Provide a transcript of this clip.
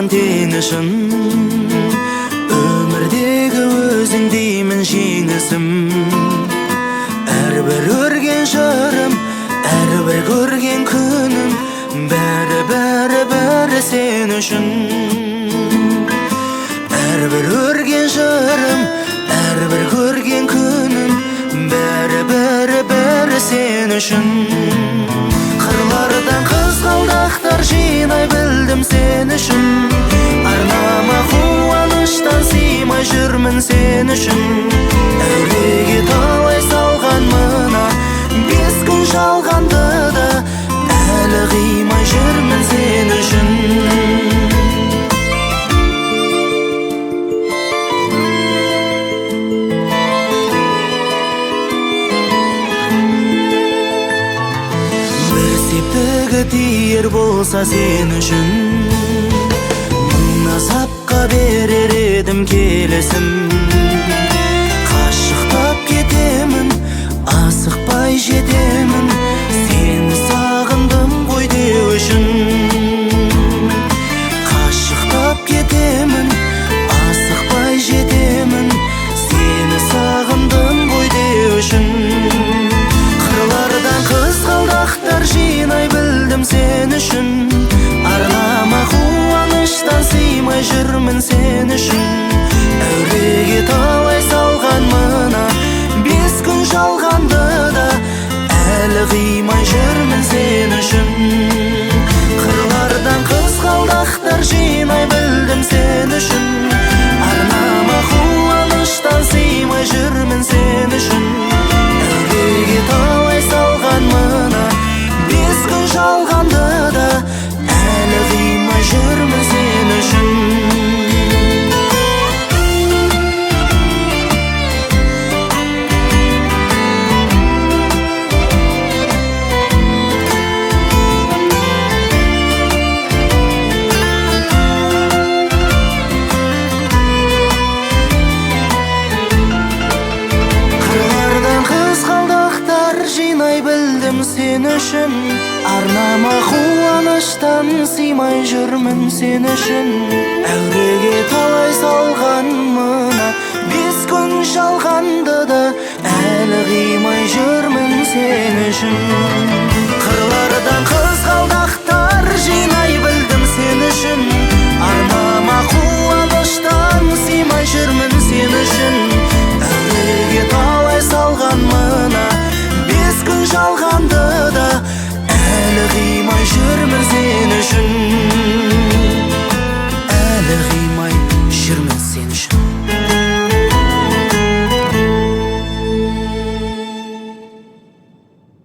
салған теңішін, өмірдегі өзің деймін жеңісім. Әрбір өрген жырым, әрбір көрген күнім, бәрі сен үшін. Әрбір өрген жырым, әрбір көрген күнім, бәрі сен үшін. Қырлардан қызғалдақтар жинай білдім сен үшін. Арнама қуаныштан сыймай жүрмін сен үшін. Әуреге талай салған мына 5 күн жалғанды да, әлі қимай жүрмін сен үшін. Септігі тиер болса сен үшін, мың азапқа берер едім келесім. Қашықтап кетемін, асықпай жетемін, сені сағындым ғой деу үшін. Қашықтап кетемін, асықпай жетемін, сені сағындым ғой деу үшін. Қырлардан қызғалдақтар жинай білдім сен үшін. Арнама қуаныштан сыймай жүрмін сен үшін. Әуреге талай салған мына 5 күн жалғанды да, әлі қимай жүрмін сен үшін. Қырлардан қызғалдақтар жинай білдім сен үшін. Арнама қуаныштан сыймай жүрмін сен үшін. Әуреге талай салған мына 5 күн жалғанды да, әлі қимай жүрмін сен үшін. Сен үшін, арнама қуаныштан сыймай жүрмін сен үшін. Әуреге талай салған мына 5 күн жалғанды да, әлі қимай жүрмін сен үшін. Қырлардан қызғалдақтар жинай білдім сен үшін. Арнама қуаныштан сыймай жүрмін сен үшін. Әуреге талай салған мына 5 күн жалғанды да, әлі қимай жүрмін сен үшін. Әлі қимай жүрмін сен үшін.